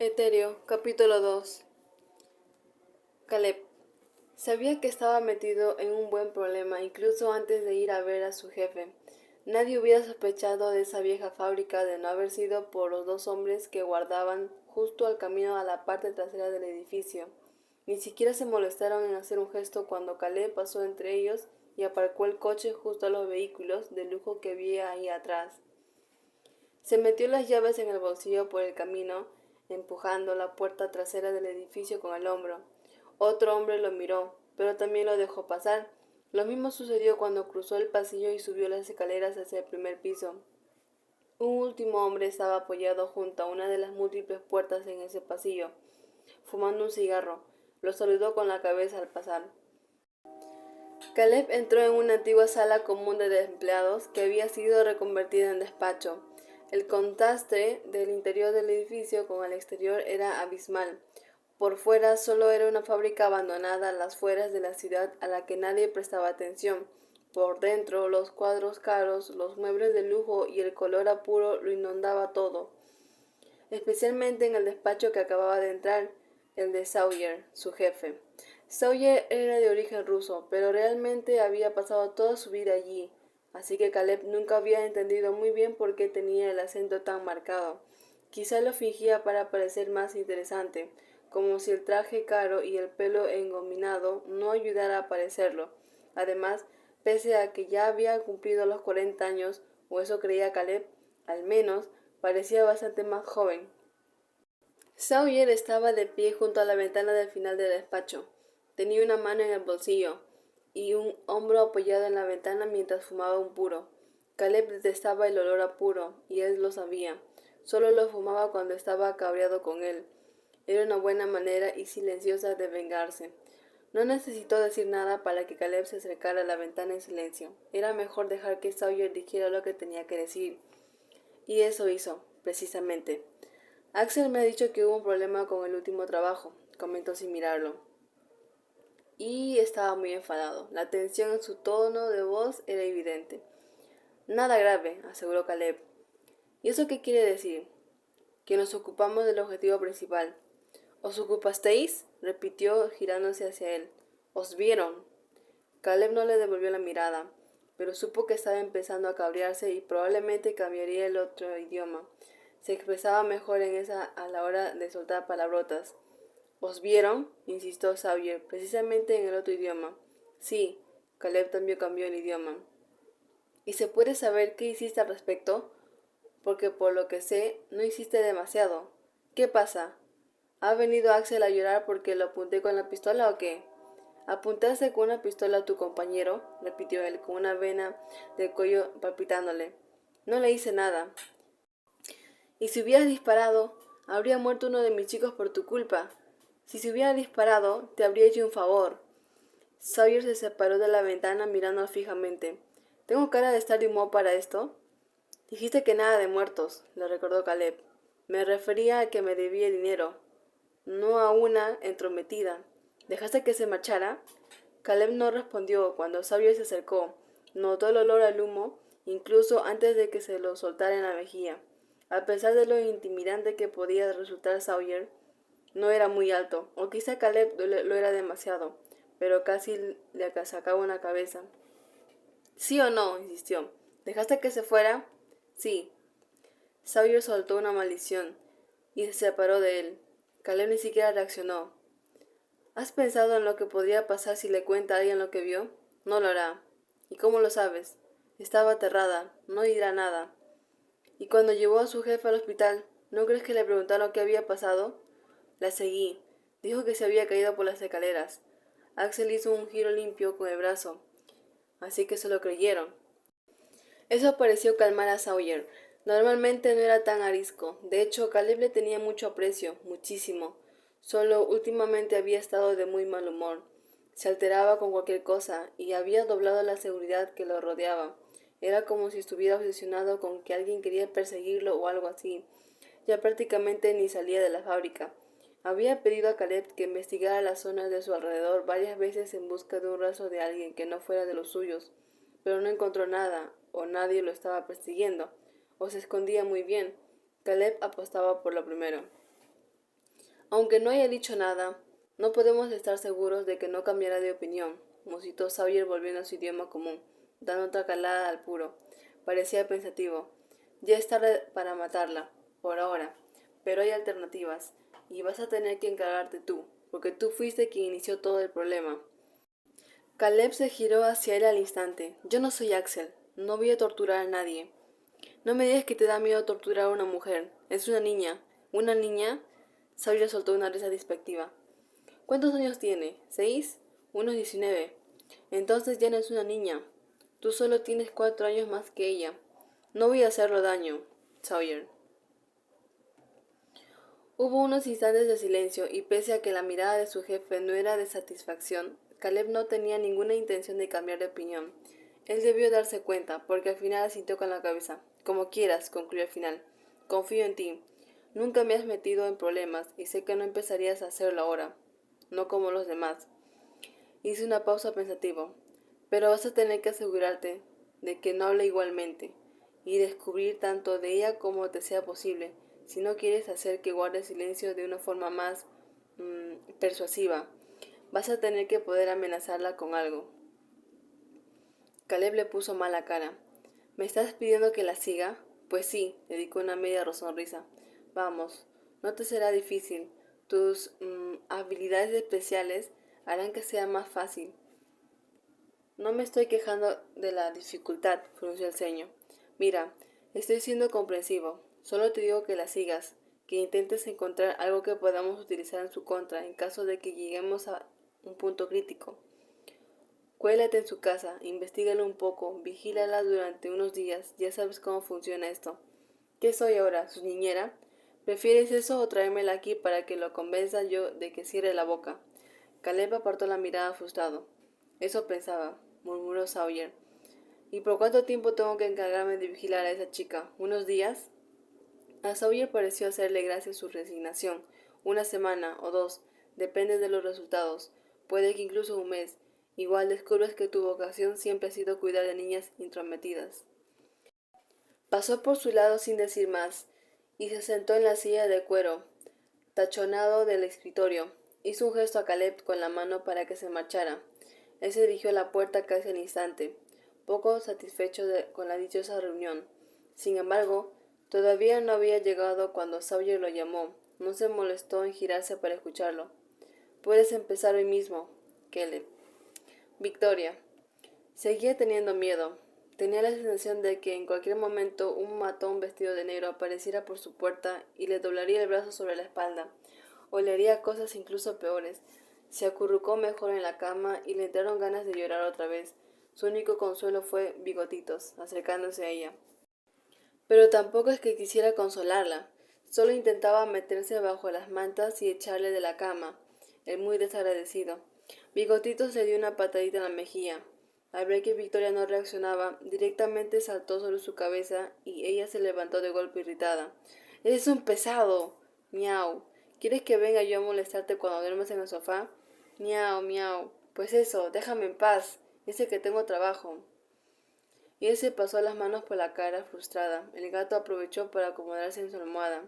Etéreo, capítulo 2. Caleb sabía que estaba metido en un buen problema incluso antes de ir a ver a su jefe. Nadie hubiera sospechado de esa vieja fábrica de no haber sido por los dos hombres que guardaban justo al camino a la parte trasera del edificio. Ni siquiera se molestaron en hacer un gesto cuando Caleb pasó entre ellos y aparcó el coche justo a los vehículos de lujo que había ahí atrás. Se metió las llaves en el bolsillo por el camino, empujando la puerta trasera del edificio con el hombro. Otro hombre lo miró, pero también lo dejó pasar. Lo mismo sucedió cuando cruzó el pasillo y subió las escaleras hacia el primer piso. Un último hombre estaba apoyado junto a una de las múltiples puertas en ese pasillo, fumando un cigarro. Lo saludó con la cabeza al pasar. Caleb entró en una antigua sala común de empleados que había sido reconvertida en despacho. El contraste del interior del edificio con el exterior era abismal. Por fuera solo era una fábrica abandonada a las afueras de la ciudad a la que nadie prestaba atención. Por dentro, los cuadros caros, los muebles de lujo y el color a puro lo inundaba todo, especialmente en el despacho que acababa de entrar, el de Sawyer, su jefe. Sawyer era de origen ruso, pero realmente había pasado toda su vida allí, así que Caleb nunca había entendido muy bien por qué tenía el acento tan marcado. Quizá lo fingía para parecer más interesante, como si el traje caro y el pelo engominado no ayudara a parecerlo. Además, pese a que ya había cumplido los 40 años, o eso creía Caleb, al menos, parecía bastante más joven. Sawyer estaba de pie junto a la ventana del final del despacho. Tenía una mano en el bolsillo y un hombro apoyado en la ventana mientras fumaba un puro. Caleb detestaba el olor a puro, y él lo sabía. Solo lo fumaba cuando estaba cabreado con él. Era una buena manera y silenciosa de vengarse. No necesitó decir nada para que Caleb se acercara a la ventana en silencio. Era mejor dejar que Sawyer dijera lo que tenía que decir. Y eso hizo, precisamente. Axel me ha dicho que hubo un problema con el último trabajo, comentó sin mirarlo. Y estaba muy enfadado. La tensión en su tono de voz era evidente. Nada grave, aseguró Caleb. ¿Y eso qué quiere decir? Que nos ocupamos del objetivo principal. ¿Os ocupasteis? Repitió girándose hacia él. ¿Os vieron? Caleb no le devolvió la mirada, pero supo que estaba empezando a cabrearse y probablemente cambiaría el otro idioma. Se expresaba mejor en esa a la hora de soltar palabrotas. ¿Os vieron? Insistió Sawyer, precisamente en el otro idioma. Sí, Caleb también cambió el idioma. ¿Y se puede saber qué hiciste al respecto? Porque por lo que sé, no hiciste demasiado. ¿Qué pasa? ¿Ha venido Axel a llorar porque lo apunté con la pistola o qué? ¿Apuntaste con una pistola a tu compañero? Repitió él, con una vena del cuello palpitándole. No le hice nada. Y si hubieras disparado, habría muerto uno de mis chicos por tu culpa. Si se hubiera disparado, te habría hecho un favor. Sawyer se separó de la ventana mirando fijamente. ¿Tengo cara de estar de humor para esto? Dijiste que nada de muertos, le recordó Caleb. Me refería a que me debía dinero, no a una entrometida. ¿Dejaste que se marchara? Caleb no respondió cuando Sawyer se acercó. Notó el olor al humo, incluso antes de que se lo soltara en la mejilla. A pesar de lo intimidante que podía resultar Sawyer, no era muy alto, o quizá Caleb lo era demasiado, pero casi le sacaba una cabeza. ¿Sí o no? Insistió. ¿Dejaste que se fuera? Sí. Sawyer soltó una maldición y se separó de él. Caleb ni siquiera reaccionó. ¿Has pensado en lo que podría pasar si le cuenta a alguien lo que vio? No lo hará. ¿Y cómo lo sabes? Estaba aterrada. No dirá nada. ¿Y cuando llevó a su jefe al hospital, no crees que le preguntaron qué había pasado? La seguí. Dijo que se había caído por las escaleras. Axel hizo un giro limpio con el brazo. Así que se lo creyeron. Eso pareció calmar a Sawyer. Normalmente no era tan arisco. De hecho, Caleb le tenía mucho aprecio, muchísimo. Solo últimamente había estado de muy mal humor. Se alteraba con cualquier cosa y había doblado la seguridad que lo rodeaba. Era como si estuviera obsesionado con que alguien quería perseguirlo o algo así. Ya prácticamente ni salía de la fábrica. Había pedido a Caleb que investigara las zonas de su alrededor varias veces en busca de un rastro de alguien que no fuera de los suyos, pero no encontró nada, o nadie lo estaba persiguiendo, o se escondía muy bien. Caleb apostaba por lo primero. Aunque no haya dicho nada, no podemos estar seguros de que no cambiará de opinión, musitó Sawyer volviendo a su idioma común, dando otra calada al puro. Parecía pensativo. Ya es tarde para matarla, por ahora, pero hay alternativas, y vas a tener que encargarte tú, porque tú fuiste quien inició todo el problema. Caleb se giró hacia él al instante. Yo no soy Axel, no voy a torturar a nadie. No me digas que te da miedo torturar a una mujer. Es una niña. ¿Una niña? Sawyer soltó una risa despectiva. ¿Cuántos años tiene? ¿6? Unos 19. Entonces ya no es una niña. Tú solo tienes 4 años más que ella. No voy a hacerlo daño, Sawyer. Hubo unos instantes de silencio y pese a que la mirada de su jefe no era de satisfacción, Caleb no tenía ninguna intención de cambiar de opinión. Él debió darse cuenta, porque al final asintió con la cabeza. Como quieras, concluyó al final. Confío en ti. Nunca me has metido en problemas y sé que no empezarías a hacerlo ahora. No como los demás. Hice una pausa pensativo. Pero vas a tener que asegurarte de que no hable igualmente y descubrir tanto de ella como te sea posible. Si no quieres hacer que guarde silencio de una forma más persuasiva, vas a tener que poder amenazarla con algo. Caleb le puso mala cara. ¿Me estás pidiendo que la siga? Pues sí, dedicó una media sonrisa. Vamos, no te será difícil. Tus habilidades especiales harán que sea más fácil. No me estoy quejando de la dificultad, frunció el ceño. Mira, estoy siendo comprensivo. Solo te digo que la sigas, que intentes encontrar algo que podamos utilizar en su contra en caso de que lleguemos a un punto crítico. Cuélate en su casa, investígala un poco, vigílala durante unos días, ya sabes cómo funciona esto. ¿Qué soy ahora, su niñera? ¿Prefieres eso o traérmela aquí para que lo convenza yo de que cierre la boca? Caleb apartó la mirada frustrado. Eso pensaba, murmuró Sawyer. ¿Y por cuánto tiempo tengo que encargarme de vigilar a esa chica? ¿Unos días? A Sawyer pareció hacerle gracia su resignación. Una semana o dos, depende de los resultados. Puede que incluso un mes. Igual descubres que tu vocación siempre ha sido cuidar de niñas intrometidas. Pasó por su lado sin decir más, y se sentó en la silla de cuero, tachonado del escritorio. Hizo un gesto a Caleb con la mano para que se marchara. Él se dirigió a la puerta casi al instante, poco satisfecho con la dichosa reunión. Sin embargo, todavía no había llegado cuando Sawyer lo llamó. No se molestó en girarse para escucharlo. Puedes empezar hoy mismo, Caleb. Victoria. Seguía teniendo miedo. Tenía la sensación de que en cualquier momento un matón vestido de negro apareciera por su puerta y le doblaría el brazo sobre la espalda, o le haría cosas incluso peores. Se acurrucó mejor en la cama y le entraron ganas de llorar otra vez. Su único consuelo fue Bigotitos, acercándose a ella. Pero tampoco es que quisiera consolarla. Solo intentaba meterse bajo las mantas y echarle de la cama, el muy desagradecido. Bigotitos le dio una patadita en la mejilla. Al ver que Victoria no reaccionaba, directamente saltó sobre su cabeza y ella se levantó de golpe irritada. «¡Eres un pesado!» «Miau. ¿Quieres que venga yo a molestarte cuando duermes en el sofá?» «Miau, miau. Pues eso, déjame en paz. Dice que tengo trabajo». Y él se pasó las manos por la cara, frustrada. El gato aprovechó para acomodarse en su almohada.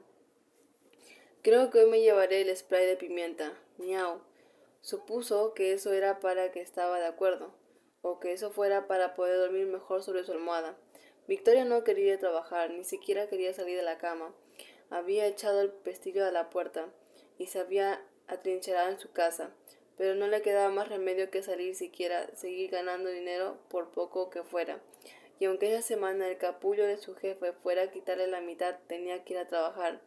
«Creo que hoy me llevaré el spray de pimienta». «Miau». Supuso que eso era para que estaba de acuerdo, o que eso fuera para poder dormir mejor sobre su almohada. Victoria no quería ir a trabajar, ni siquiera quería salir de la cama. Había echado el pestillo a la puerta y se había atrincherado en su casa, pero no le quedaba más remedio que salir siquiera, seguir ganando dinero por poco que fuera. Y aunque esa semana el capullo de su jefe fuera a quitarle la mitad, tenía que ir a trabajar.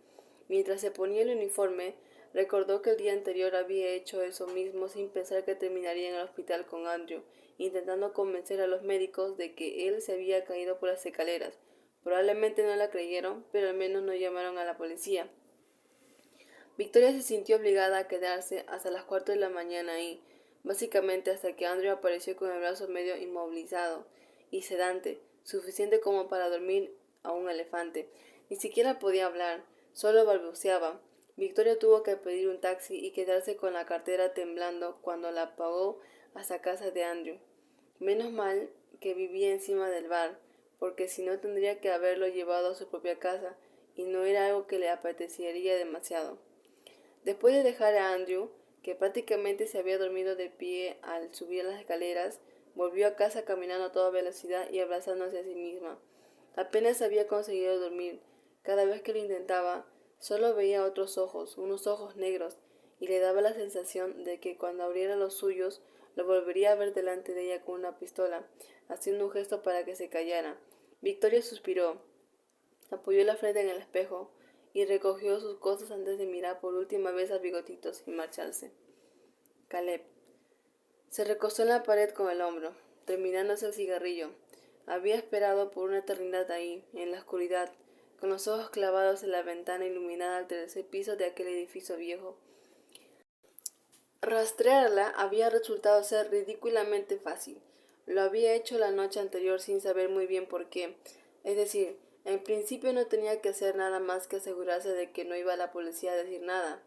Mientras se ponía el uniforme, recordó que el día anterior había hecho eso mismo sin pensar que terminaría en el hospital con Andrew, intentando convencer a los médicos de que él se había caído por las escaleras. Probablemente no la creyeron, pero al menos no llamaron a la policía. Victoria se sintió obligada a quedarse hasta las 4 de la mañana ahí, básicamente hasta que Andrew apareció con el brazo medio inmovilizado y sedante, suficiente como para dormir a un elefante. Ni siquiera podía hablar, solo balbuceaba. Victoria tuvo que pedir un taxi y quedarse con la cartera temblando cuando la pagó hasta casa de Andrew. Menos mal que vivía encima del bar, porque si no tendría que haberlo llevado a su propia casa, y no era algo que le apetecería demasiado. Después de dejar a Andrew, que prácticamente se había dormido de pie al subir las escaleras, volvió a casa caminando a toda velocidad y abrazándose a sí misma. Apenas había conseguido dormir. Cada vez que lo intentaba, solo veía otros ojos, unos ojos negros, y le daba la sensación de que cuando abriera los suyos, lo volvería a ver delante de ella con una pistola, haciendo un gesto para que se callara. Victoria suspiró, apoyó la frente en el espejo y recogió sus cosas antes de mirar por última vez a Bigotitos y marcharse. Caleb se recostó en la pared con el hombro, terminándose el cigarrillo. Había esperado por una eternidad ahí, en la oscuridad, con los ojos clavados en la ventana iluminada al tercer piso de aquel edificio viejo. Rastrearla había resultado ser ridículamente fácil. Lo había hecho la noche anterior sin saber muy bien por qué. Es decir, en principio no tenía que hacer nada más que asegurarse de que no iba la policía a decir nada.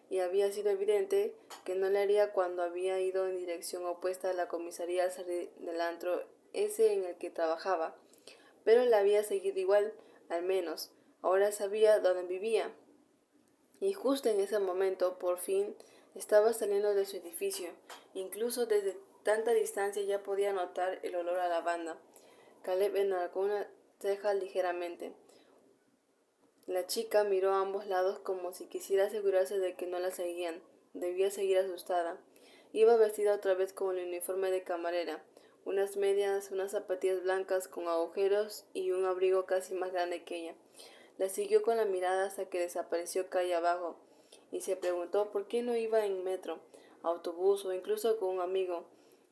Y había sido evidente que no le haría cuando había ido en dirección opuesta a la comisaría al salir del antro ese en el que trabajaba. Pero la había seguido igual, al menos. Ahora sabía dónde vivía. Y justo en ese momento, por fin, estaba saliendo de su edificio. Incluso desde tanta distancia ya podía notar el olor a lavanda. Caleb enarcó una ceja ligeramente. La chica miró a ambos lados como si quisiera asegurarse de que no la seguían. Debía seguir asustada. Iba vestida otra vez con el uniforme de camarera, unas medias, unas zapatillas blancas con agujeros y un abrigo casi más grande que ella. La siguió con la mirada hasta que desapareció calle abajo, y se preguntó por qué no iba en metro, autobús o incluso con un amigo.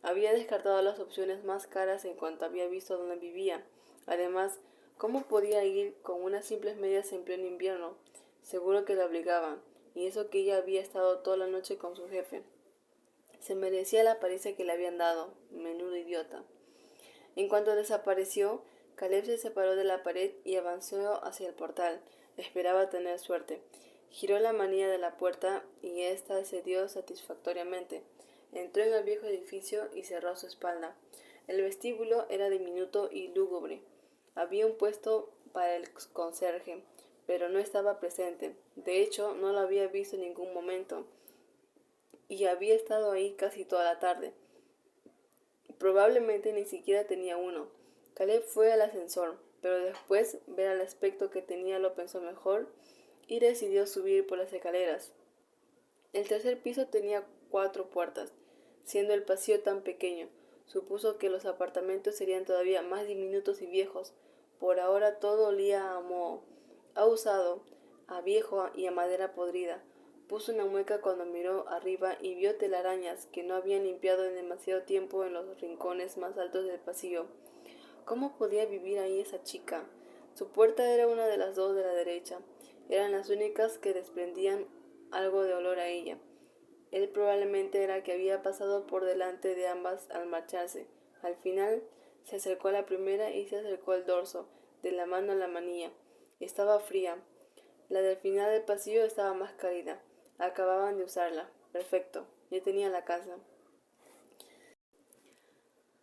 Había descartado las opciones más caras en cuanto había visto dónde vivía. Además, ¿cómo podía ir con unas simples medias en pleno invierno? Seguro que la obligaban, y eso que ella había estado toda la noche con su jefe. Se merecía la paliza que le habían dado, menudo idiota. En cuanto desapareció, Caleb se separó de la pared y avanzó hacia el portal. Esperaba tener suerte. Giró la manilla de la puerta y ésta cedió satisfactoriamente. Entró en el viejo edificio y cerró a su espalda. El vestíbulo era diminuto y lúgubre. Había un puesto para el conserje, pero no estaba presente. De hecho, no lo había visto en ningún momento y había estado ahí casi toda la tarde. Probablemente ni siquiera tenía uno. Caleb fue al ascensor, pero después ver el aspecto que tenía lo pensó mejor y decidió subir por las escaleras. El tercer piso tenía 4 puertas, siendo el pasillo tan pequeño. Supuso que los apartamentos serían todavía más diminutos y viejos. Por ahora todo olía a moho, a usado, a viejo y a madera podrida. Puso una mueca cuando miró arriba y vio telarañas que no habían limpiado en demasiado tiempo en los rincones más altos del pasillo. ¿Cómo podía vivir ahí esa chica? Su puerta era una de las 2 de la derecha. Eran las únicas que desprendían algo de olor a ella. Él probablemente era que había pasado por delante de ambas al marcharse. Al final se acercó a la primera y se acercó el dorso, de la mano a la manilla. Estaba fría. La del final del pasillo estaba más cálida. Acababan de usarla. Perfecto. Ya tenía la casa.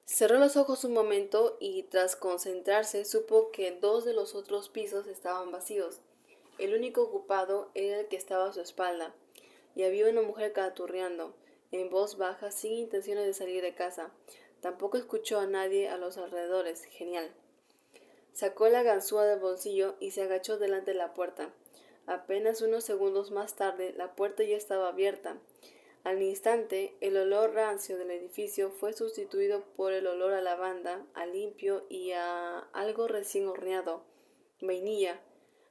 Cerró los ojos un momento y, tras concentrarse, supo que 2 de los otros pisos estaban vacíos. El único ocupado era el que estaba a su espalda, y había una mujer canturreando, en voz baja, sin intenciones de salir de casa. Tampoco escuchó a nadie a los alrededores. Genial. Sacó la ganzúa del bolsillo y se agachó delante de la puerta. Apenas unos segundos más tarde, la puerta ya estaba abierta. Al instante, el olor rancio del edificio fue sustituido por el olor a lavanda, a limpio y a algo recién horneado. Vainilla.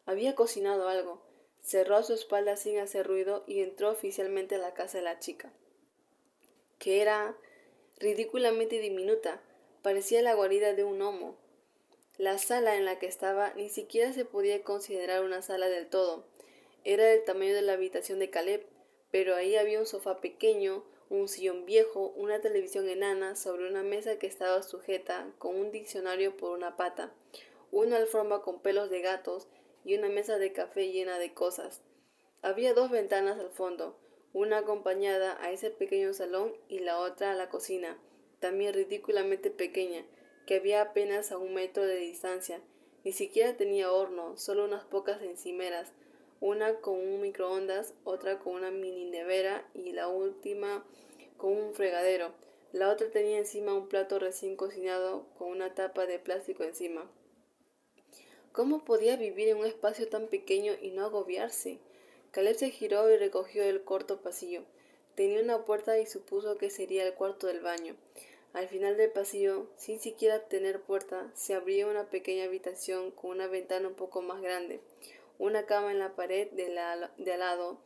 Había cocinado algo. Cerró a su espalda sin hacer ruido y entró oficialmente a la casa de la chica, que era ridículamente diminuta. Parecía la guarida de un gnomo. La sala en la que estaba ni siquiera se podía considerar una sala del todo. Era del tamaño de la habitación de Caleb, pero ahí había un sofá pequeño, un sillón viejo, una televisión enana sobre una mesa que estaba sujeta con un diccionario por una pata, una alfombra con pelos de gatos y una mesa de café llena de cosas. Había 2 ventanas al fondo, una acompañada a ese pequeño salón y la otra a la cocina, también ridículamente pequeña, que había apenas a 1 metro de distancia. Ni siquiera tenía horno, solo unas pocas encimeras, una con un microondas, otra con una mini nevera y la última con un fregadero. La otra tenía encima un plato recién cocinado con una tapa de plástico encima. ¿Cómo podía vivir en un espacio tan pequeño y no agobiarse? Caleb se giró y recogió el corto pasillo. Tenía una puerta y supuso que sería el cuarto del baño. Al final del pasillo, sin siquiera tener puerta, se abría una pequeña habitación con una ventana un poco más grande, una cama en la pared de al lado,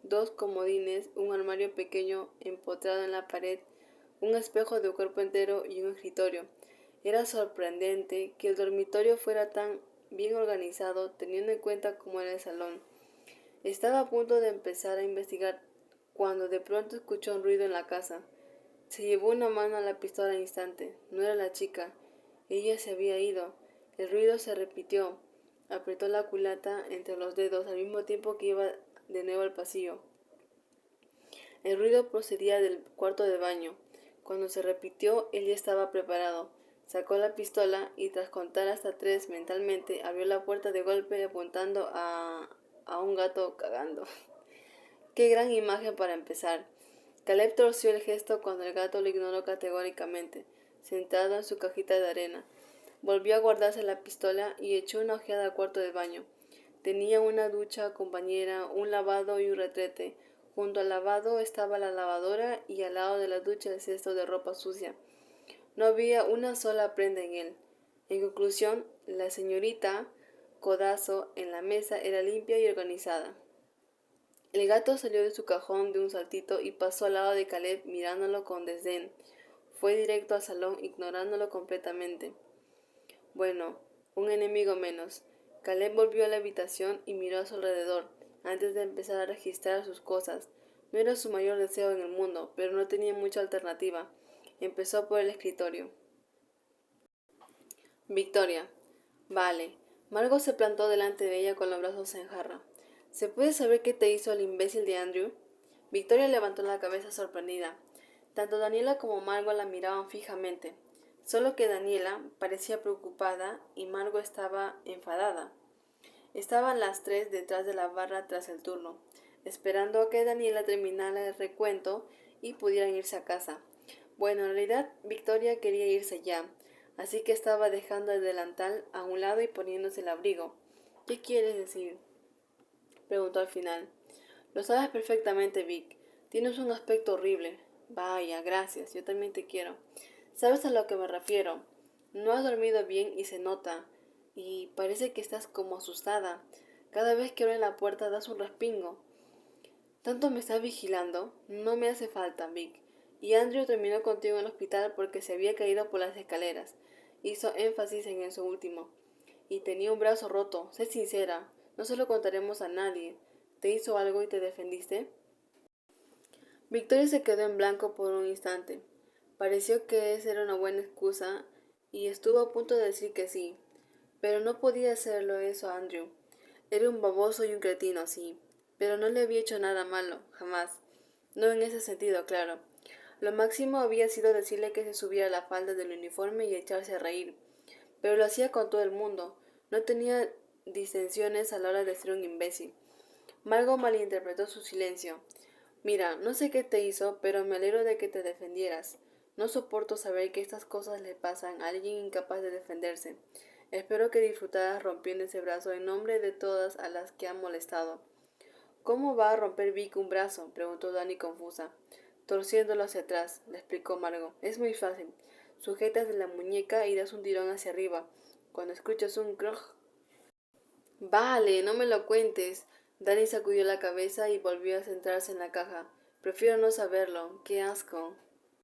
dos comodines, un armario pequeño empotrado en la pared, un espejo de cuerpo entero y un escritorio. Era sorprendente que el dormitorio fuera tan bien organizado, teniendo en cuenta cómo era el salón. Estaba a punto de empezar a investigar cuando de pronto escuchó un ruido en la casa. Se llevó una mano a la pistola al instante. No era la chica. Ella se había ido. El ruido se repitió. Apretó la culata entre los dedos al mismo tiempo que iba de nuevo al pasillo. El ruido procedía del cuarto de baño. Cuando se repitió, él ya estaba preparado. Sacó la pistola y tras contar hasta 3 mentalmente, abrió la puerta de golpe apuntando a un gato cagando. ¡Qué gran imagen para empezar! Caleb torció el gesto cuando el gato lo ignoró categóricamente, sentado en su cajita de arena. Volvió a guardarse la pistola y echó una ojeada al cuarto de baño. Tenía una ducha con bañera, un lavado y un retrete. Junto al lavado estaba la lavadora y al lado de la ducha el cesto de ropa sucia. No había una sola prenda en él. En conclusión, la señorita Codazo en la mesa era limpia y organizada. El gato salió de su cajón de un saltito y pasó al lado de Caleb mirándolo con desdén. Fue directo al salón, ignorándolo completamente. Bueno, un enemigo menos. Caleb volvió a la habitación y miró a su alrededor, antes de empezar a registrar sus cosas. No era su mayor deseo en el mundo, pero no tenía mucha alternativa. Empezó por el escritorio. Victoria. Vale. Margot se plantó delante de ella con los brazos en jarra. ¿Se puede saber qué te hizo el imbécil de Andrew? Victoria levantó la cabeza sorprendida. Tanto Daniela como Margot la miraban fijamente. Solo que Daniela parecía preocupada y Margot estaba enfadada. Estaban las tres detrás de la barra tras el turno, esperando a que Daniela terminara el recuento y pudieran irse a casa. Bueno, en realidad Victoria quería irse ya, así que estaba dejando el delantal a un lado y poniéndose el abrigo. ¿Qué quieres decir?, preguntó al final. Lo sabes perfectamente, Vic. Tienes un aspecto horrible. Vaya, gracias, yo también te quiero. ¿Sabes a lo que me refiero? No has dormido bien y se nota. Y parece que estás como asustada. Cada vez que abren la puerta das un respingo. ¿Tanto me estás vigilando? No me hace falta, Vic. Y Andrew terminó contigo en el hospital porque se había caído por las escaleras. Hizo énfasis en eso último. Y tenía un brazo roto. Sé sincera. No se lo contaremos a nadie. ¿Te hizo algo y te defendiste? Victoria se quedó en blanco por un instante. Pareció que esa era una buena excusa y estuvo a punto de decir que sí. Pero no podía hacerlo eso a Andrew. Era un baboso y un cretino, sí. Pero no le había hecho nada malo, jamás. No en ese sentido, claro. Lo máximo había sido decirle que se subiera la falda del uniforme y echarse a reír. Pero lo hacía con todo el mundo. No tenía distensiones a la hora de ser un imbécil. Margot malinterpretó su silencio. Mira, no sé qué te hizo, pero me alegro de que te defendieras. No soporto saber que estas cosas le pasan a alguien incapaz de defenderse. Espero que disfrutaras rompiendo ese brazo en nombre de todas a las que han molestado. ¿Cómo va a romper Vic un brazo?, preguntó Dani confusa. Torciéndolo hacia atrás, le explicó Margot. Es muy fácil. Sujetas de la muñeca y das un tirón hacia arriba. Cuando escuchas un croj. Vale, no me lo cuentes. Dani sacudió la cabeza y volvió a centrarse en la caja. Prefiero no saberlo. ¡Qué asco!